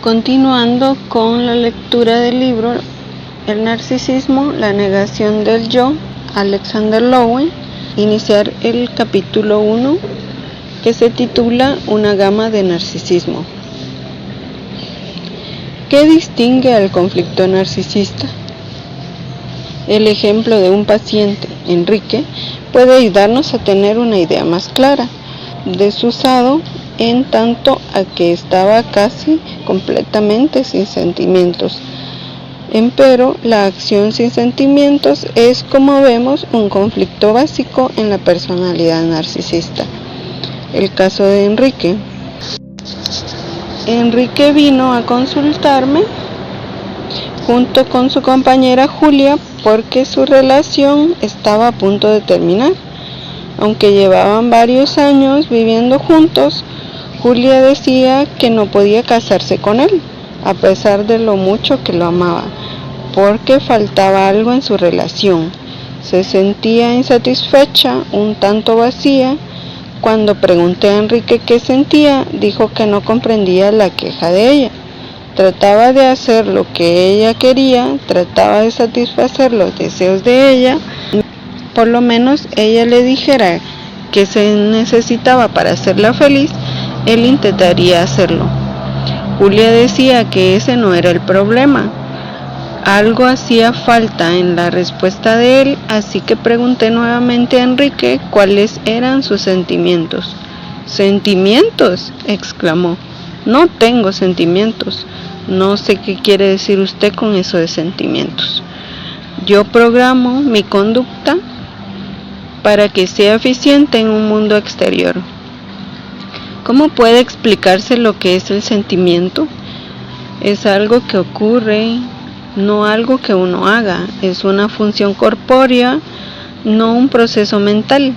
Continuando con la lectura del libro El narcisismo, la negación del yo, Alexander Lowen, iniciar el capítulo 1 que se titula Una gama de narcisismo. ¿Qué distingue al conflicto narcisista? El ejemplo de un paciente, Enrique, puede ayudarnos a tener una idea más clara, desusado en tanto a que estaba casi completamente sin sentimientos. Empero, la acción sin sentimientos es, como vemos, un conflicto básico en la personalidad narcisista. El caso de Enrique. Enrique vino a consultarme junto con su compañera Julia porque su relación estaba a punto de terminar. Aunque llevaban varios años viviendo juntos, Julia decía que no podía casarse con él, a pesar de lo mucho que lo amaba, porque faltaba algo en su relación. Se sentía insatisfecha, un tanto vacía. Cuando pregunté a Enrique qué sentía, dijo que no comprendía la queja de ella. Trataba de hacer lo que ella quería, trataba de satisfacer los deseos de ella. Por lo menos ella le dijera que se necesitaba para hacerla feliz, él intentaría hacerlo. Julia decía que ese no era el problema. Algo hacía falta en la respuesta de él, así que pregunté nuevamente a Enrique cuáles eran sus sentimientos. ¿Sentimientos?, exclamó. No tengo sentimientos. No sé qué quiere decir usted con eso de sentimientos. Yo programo mi conducta para que sea eficiente en un mundo exterior. ¿Cómo puede explicarse lo que es el sentimiento? Es algo que ocurre, no algo que uno haga. Es una función corpórea, no un proceso mental.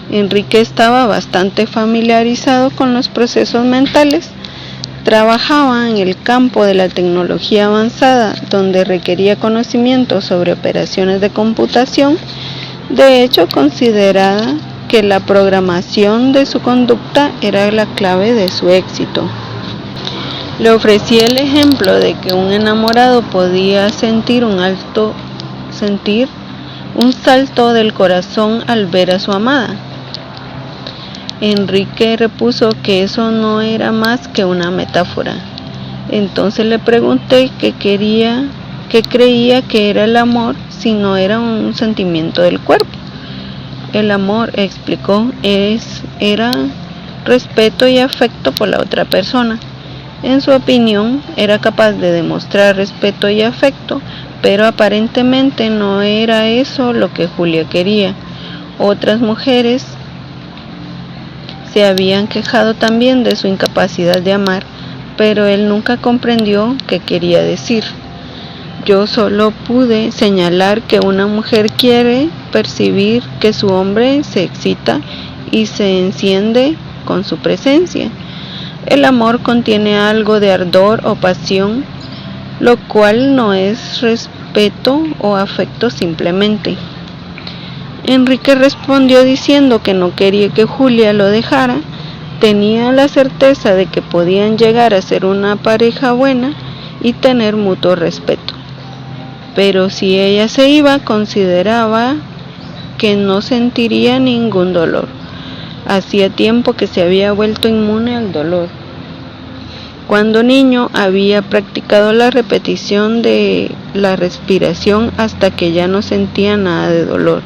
Enrique estaba bastante familiarizado con los procesos mentales. Trabajaba en el campo de la tecnología avanzada, donde requería conocimiento sobre operaciones de computación. De hecho, consideraba que la programación de su conducta era la clave de su éxito. Le ofrecí el ejemplo de que un enamorado podía sentir un salto del corazón al ver a su amada. Enrique repuso que eso no era más que una metáfora. Entonces le pregunté qué creía que era el amor si no era un sentimiento del cuerpo. El amor, explicó, era respeto y afecto por la otra persona. En su opinión, era capaz de demostrar respeto y afecto, pero aparentemente no era eso lo que Julia quería. Otras mujeres se habían quejado también de su incapacidad de amar, pero él nunca comprendió qué quería decir. Yo solo pude señalar que una mujer quiere percibir que su hombre se excita y se enciende con su presencia. El amor contiene algo de ardor o pasión, lo cual no es respeto o afecto simplemente. Enrique respondió diciendo que no quería que Julia lo dejara. Tenía la certeza de que podían llegar a ser una pareja buena y tener mutuo respeto. Pero si ella se iba, consideraba que no sentiría ningún dolor. Hacía tiempo que se había vuelto inmune al dolor. Cuando niño había practicado la repetición de la respiración hasta que ya no sentía nada de dolor.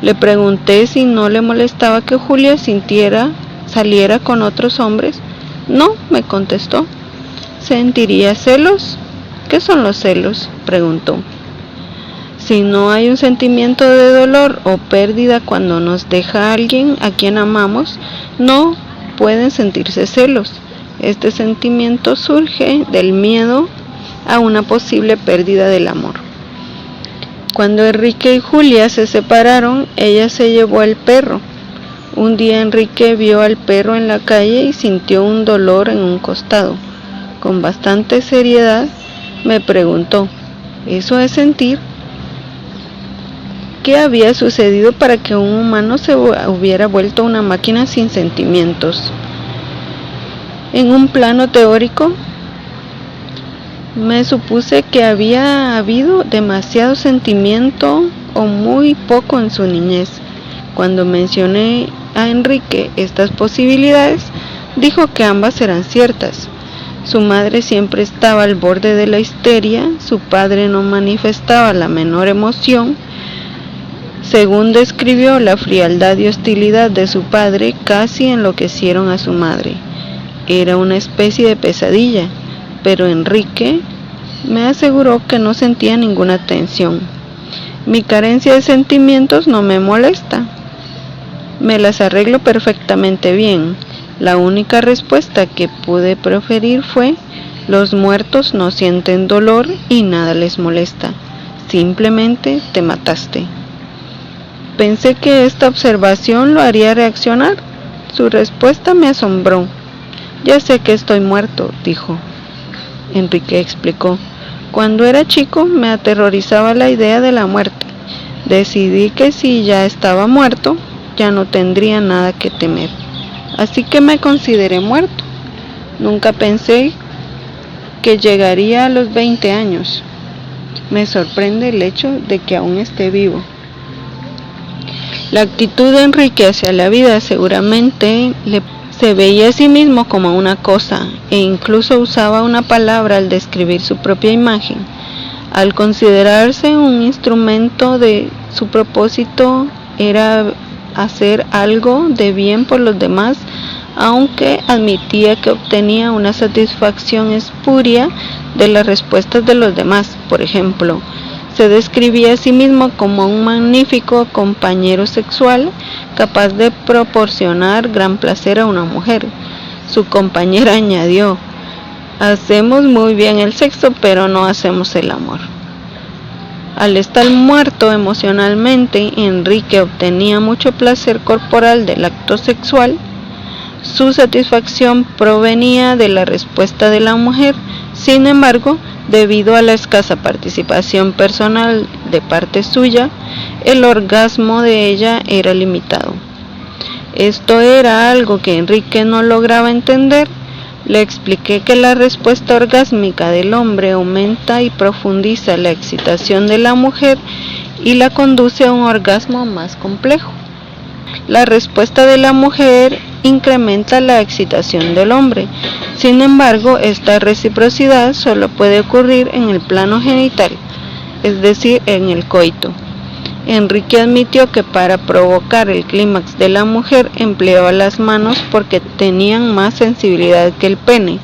Le pregunté si no le molestaba que Julia saliera con otros hombres. No, me contestó. ¿Sentiría celos? ¿Qué son los celos?, preguntó. Si no hay un sentimiento de dolor o pérdida cuando nos deja alguien a quien amamos, no pueden sentirse celos. Este sentimiento surge del miedo a una posible pérdida del amor. Cuando Enrique y Julia se separaron, ella se llevó al perro. Un día Enrique vio al perro en la calle y sintió un dolor en un costado. Con bastante seriedad me preguntó, ¿eso es sentir? ¿Qué había sucedido para que un humano se hubiera vuelto una máquina sin sentimientos? En un plano teórico, me supuse que había habido demasiado sentimiento o muy poco en su niñez. Cuando mencioné a Enrique estas posibilidades, dijo que ambas eran ciertas. Su madre siempre estaba al borde de la histeria, su padre no manifestaba la menor emoción. Según describió, la frialdad y hostilidad de su padre casi enloquecieron a su madre. Era una especie de pesadilla, pero Enrique me aseguró que no sentía ninguna tensión. Mi carencia de sentimientos no me molesta. Me las arreglo perfectamente bien. La única respuesta que pude proferir fue: los muertos no sienten dolor y nada les molesta. Simplemente te mataste. Pensé que esta observación lo haría reaccionar. Su respuesta me asombró. Ya sé que estoy muerto, dijo. Enrique explicó. Cuando era chico me aterrorizaba la idea de la muerte. Decidí que si ya estaba muerto, ya no tendría nada que temer. Así que me consideré muerto. Nunca pensé que llegaría a los 20 años. Me sorprende el hecho de que aún esté vivo. La actitud de Enrique hacia la vida seguramente se veía a sí mismo como una cosa, e incluso usaba una palabra al describir su propia imagen. Al considerarse un instrumento de su propósito era hacer algo de bien por los demás, aunque admitía que obtenía una satisfacción espuria de las respuestas de los demás. Por ejemplo, se describía a sí mismo como un magnífico compañero sexual capaz de proporcionar gran placer a una mujer. Su compañera añadió: hacemos muy bien el sexo, pero no hacemos el amor. Al estar muerto emocionalmente, Enrique obtenía mucho placer corporal del acto sexual. Su satisfacción provenía de la respuesta de la mujer. Sin embargo, debido a la escasa participación personal de parte suya, el orgasmo de ella era limitado. Esto era algo que Enrique no lograba entender. Le expliqué que la respuesta orgásmica del hombre aumenta y profundiza la excitación de la mujer y la conduce a un orgasmo más complejo. La respuesta de la mujer incrementa la excitación del hombre. Sin embargo, esta reciprocidad solo puede ocurrir en el plano genital, es decir, en el coito. Enrique admitió que para provocar el clímax de la mujer empleaba las manos porque tenían más sensibilidad que el pene.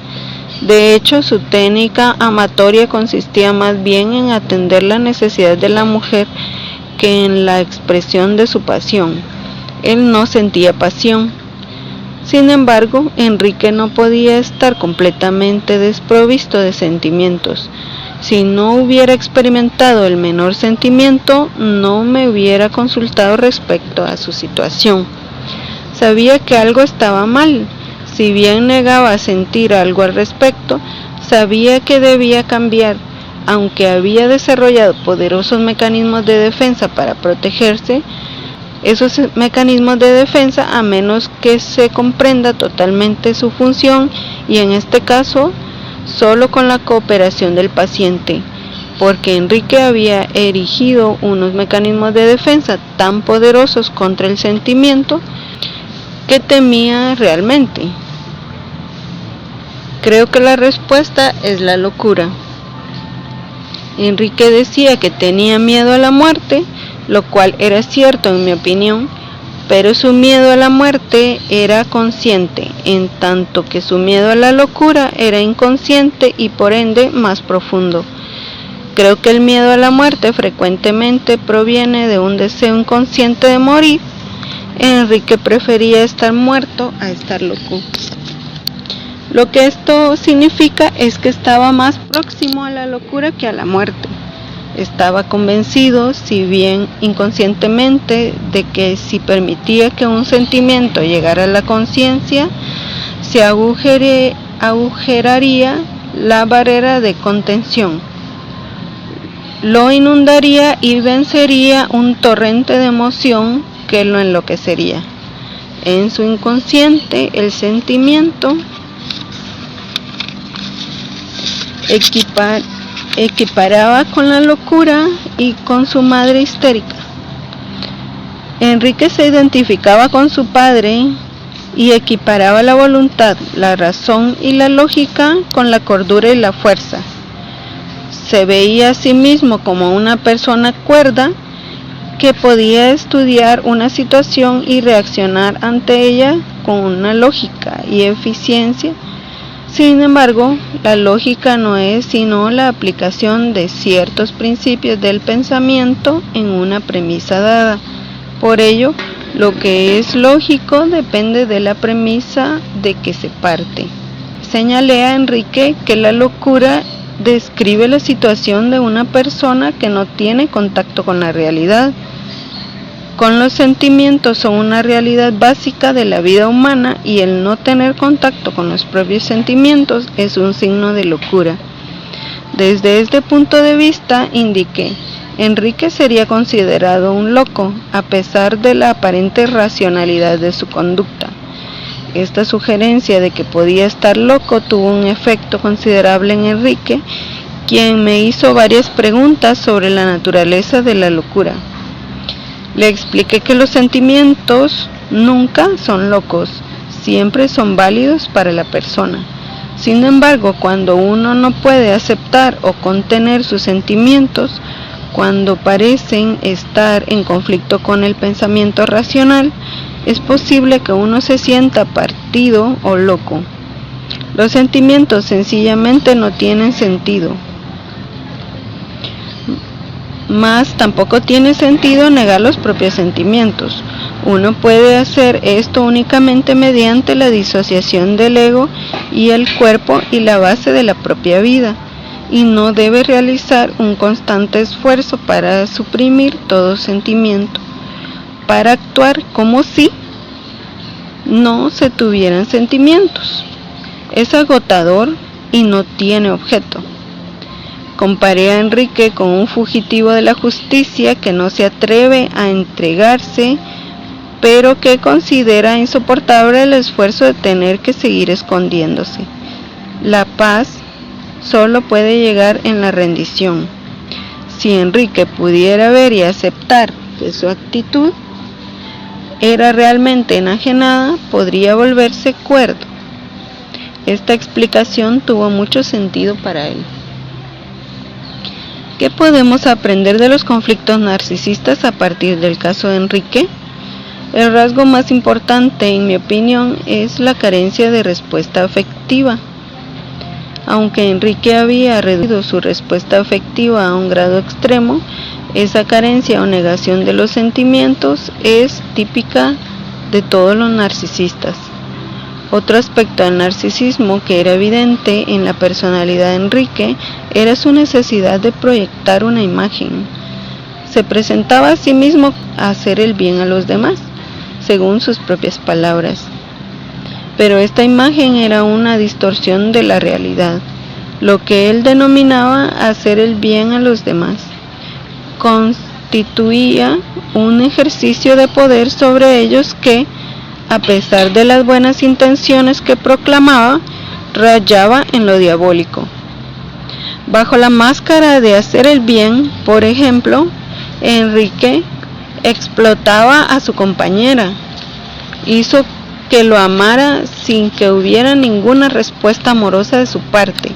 De hecho, su técnica amatoria consistía más bien en atender la necesidad de la mujer que en la expresión de su pasión. Él no sentía pasión. Sin embargo, Enrique no podía estar completamente desprovisto de sentimientos. Si no hubiera experimentado el menor sentimiento, no me hubiera consultado respecto a su situación. Sabía que algo estaba mal. Si bien negaba sentir algo al respecto, sabía que debía cambiar. Aunque había desarrollado poderosos mecanismos de defensa para protegerse, esos mecanismos de defensa, a menos que se comprenda totalmente su función, y en este caso, solo con la cooperación del paciente, porque Enrique había erigido unos mecanismos de defensa tan poderosos contra el sentimiento que temía realmente. Creo que la respuesta es la locura. Enrique decía que tenía miedo a la muerte, lo cual era cierto en mi opinión, pero su miedo a la muerte era consciente, en tanto que su miedo a la locura era inconsciente y por ende más profundo. Creo que el miedo a la muerte frecuentemente proviene de un deseo inconsciente de morir. Enrique prefería estar muerto a estar loco. Lo que esto significa es que estaba más próximo a la locura que a la muerte. Estaba convencido, si bien inconscientemente, de que si permitía que un sentimiento llegara a la conciencia, se agujeraría la barrera de contención, lo inundaría y vencería un torrente de emoción que lo enloquecería. En su inconsciente, el sentimiento equiparaba con la locura y con su madre histérica. Enrique se identificaba con su padre y equiparaba la voluntad, la razón y la lógica con la cordura y la fuerza. Se veía a sí mismo como una persona cuerda que podía estudiar una situación y reaccionar ante ella con una lógica y eficiencia. Sin embargo, la lógica no es sino la aplicación de ciertos principios del pensamiento en una premisa dada. Por ello, lo que es lógico depende de la premisa de que se parte. Señalé a Enrique que la locura describe la situación de una persona que no tiene contacto con la realidad. Con los sentimientos son una realidad básica de la vida humana y el no tener contacto con los propios sentimientos es un signo de locura. Desde este punto de vista, indiqué, Enrique sería considerado un loco, a pesar de la aparente racionalidad de su conducta. Esta sugerencia de que podía estar loco tuvo un efecto considerable en Enrique, quien me hizo varias preguntas sobre la naturaleza de la locura. Le expliqué que los sentimientos nunca son locos, siempre son válidos para la persona. Sin embargo, cuando uno no puede aceptar o contener sus sentimientos, cuando parecen estar en conflicto con el pensamiento racional, es posible que uno se sienta partido o loco. Los sentimientos sencillamente no tienen sentido. Mas tampoco tiene sentido negar los propios sentimientos. Uno puede hacer esto únicamente mediante la disociación del ego y el cuerpo y la base de la propia vida, y no debe realizar un constante esfuerzo para suprimir todo sentimiento, para actuar como si no se tuvieran sentimientos. Es agotador y no tiene objeto. Comparé a Enrique con un fugitivo de la justicia que no se atreve a entregarse, pero que considera insoportable el esfuerzo de tener que seguir escondiéndose. La paz solo puede llegar en la rendición. Si Enrique pudiera ver y aceptar que su actitud era realmente enajenada, podría volverse cuerdo. Esta explicación tuvo mucho sentido para él. ¿Qué podemos aprender de los conflictos narcisistas a partir del caso de Enrique? El rasgo más importante, en mi opinión, es la carencia de respuesta afectiva. Aunque Enrique había reducido su respuesta afectiva a un grado extremo, esa carencia o negación de los sentimientos es típica de todos los narcisistas. Otro aspecto del narcisismo que era evidente en la personalidad de Enrique era su necesidad de proyectar una imagen. Se presentaba a sí mismo a hacer el bien a los demás, según sus propias palabras. Pero esta imagen era una distorsión de la realidad. Lo que él denominaba hacer el bien a los demás constituía un ejercicio de poder sobre ellos que, a pesar de las buenas intenciones que proclamaba, rayaba en lo diabólico. Bajo la máscara de hacer el bien, por ejemplo, Enrique explotaba a su compañera, hizo que lo amara sin que hubiera ninguna respuesta amorosa de su parte.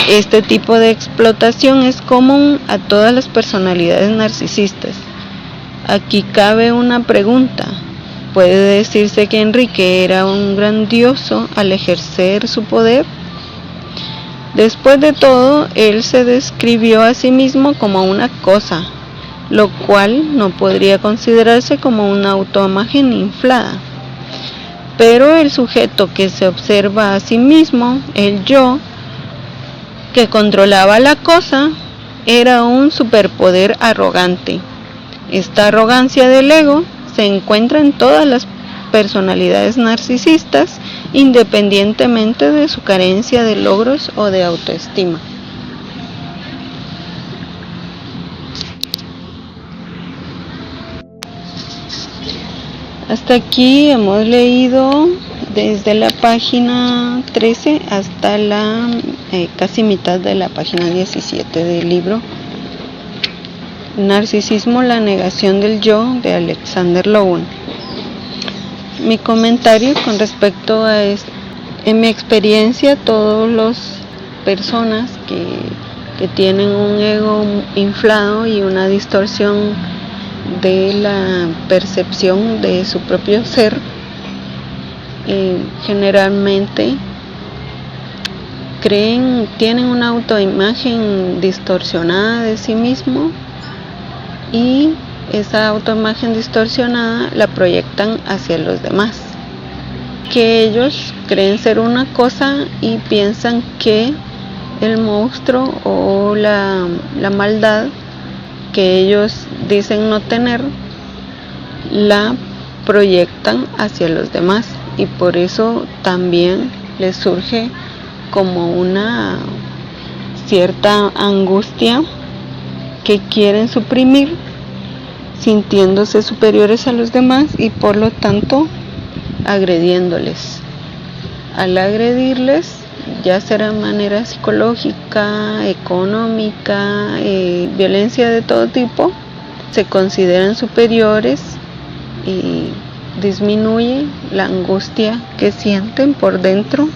Este tipo de explotación es común a todas las personalidades narcisistas. Aquí cabe una pregunta. ¿Puede decirse que Enrique era un grandioso al ejercer su poder? Después de todo, él se describió a sí mismo como una cosa, lo cual no podría considerarse como una autoimagen inflada. Pero el sujeto que se observa a sí mismo, el yo, que controlaba la cosa, era un superpoder arrogante. Esta arrogancia del ego se encuentra en todas las personalidades narcisistas, independientemente de su carencia de logros o de autoestima. Hasta aquí hemos leído desde la página 13 hasta la casi mitad de la página 17 del libro Narcisismo, la negación del yo, de Alexander Lowen. Mi comentario con respecto a esto: en mi experiencia, todas las personas que tienen un ego inflado y una distorsión de la percepción de su propio ser, generalmente tienen una autoimagen distorsionada de sí mismo, y esa autoimagen distorsionada la proyectan hacia los demás, que ellos creen ser una cosa y piensan que el monstruo o la maldad que ellos dicen no tener la proyectan hacia los demás, y por eso también les surge como una cierta angustia que quieren suprimir, sintiéndose superiores a los demás y por lo tanto agrediéndoles. Al agredirles, ya será de manera psicológica, económica, violencia de todo tipo, se consideran superiores y disminuye la angustia que sienten por dentro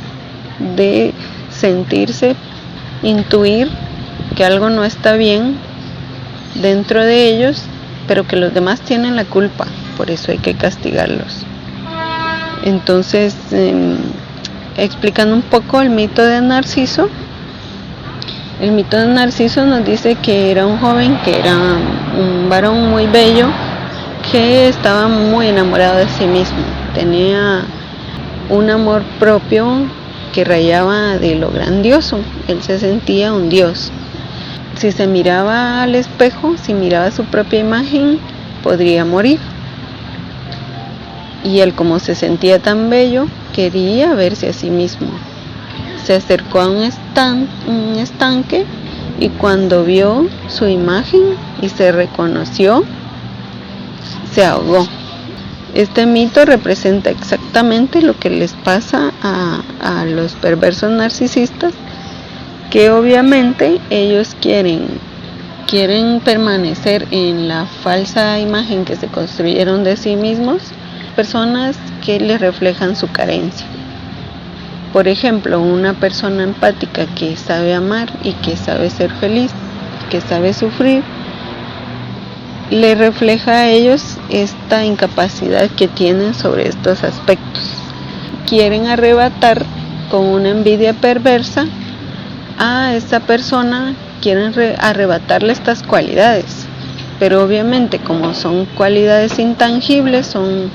de sentirse, intuir que algo no está bien dentro de ellos, pero que los demás tienen la culpa, por eso hay que castigarlos. Entonces, explicando un poco el mito de Narciso. El mito de Narciso nos dice que era un joven, que era un varón muy bello, que estaba muy enamorado de sí mismo. Tenía un amor propio que rayaba de lo grandioso. Él se sentía un dios. Si se miraba al espejo, si miraba su propia imagen, podría morir. Y él, como se sentía tan bello, quería verse a sí mismo. Se acercó a un estanque, y cuando vio su imagen y se reconoció, se ahogó. Este mito representa exactamente lo que les pasa a los perversos narcisistas, que obviamente ellos quieren permanecer en la falsa imagen que se construyeron de sí mismos, personas que les reflejan su carencia. Por ejemplo, una persona empática que sabe amar y que sabe ser feliz, que sabe sufrir, le refleja a ellos esta incapacidad que tienen sobre estos aspectos. Quieren arrebatar con una envidia perversa a esa persona, quieren arrebatarle estas cualidades, pero obviamente como son cualidades intangibles, son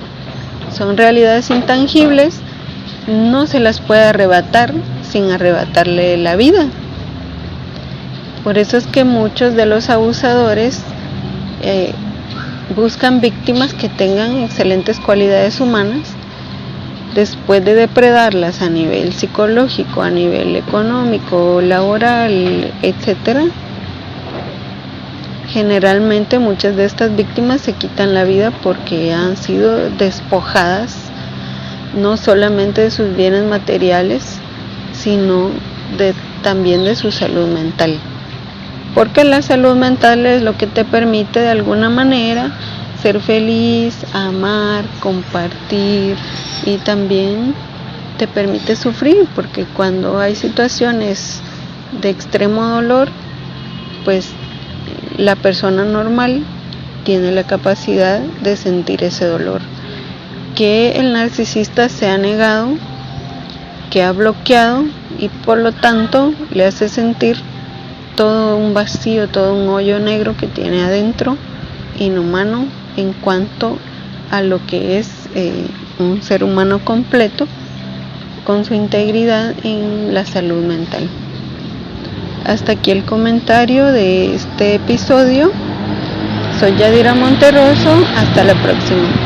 realidades intangibles, no se las puede arrebatar sin arrebatarle la vida. Por eso es que muchos de los abusadores buscan víctimas que tengan excelentes cualidades humanas. Después de depredarlas a nivel psicológico, a nivel económico, laboral, etc., generalmente muchas de estas víctimas se quitan la vida porque han sido despojadas no solamente de sus bienes materiales, sino también de su salud mental. Porque la salud mental es lo que te permite de alguna manera ser feliz, amar, compartir, y también te permite sufrir, porque cuando hay situaciones de extremo dolor, pues la persona normal tiene la capacidad de sentir ese dolor, que el narcisista se ha negado, que ha bloqueado, y por lo tanto le hace sentir todo un vacío, todo un hoyo negro que tiene adentro, inhumano en cuanto a lo que es un ser humano completo, con su integridad en la salud mental. Hasta aquí el comentario de este episodio. Soy Yadira Monterroso. Hasta la próxima.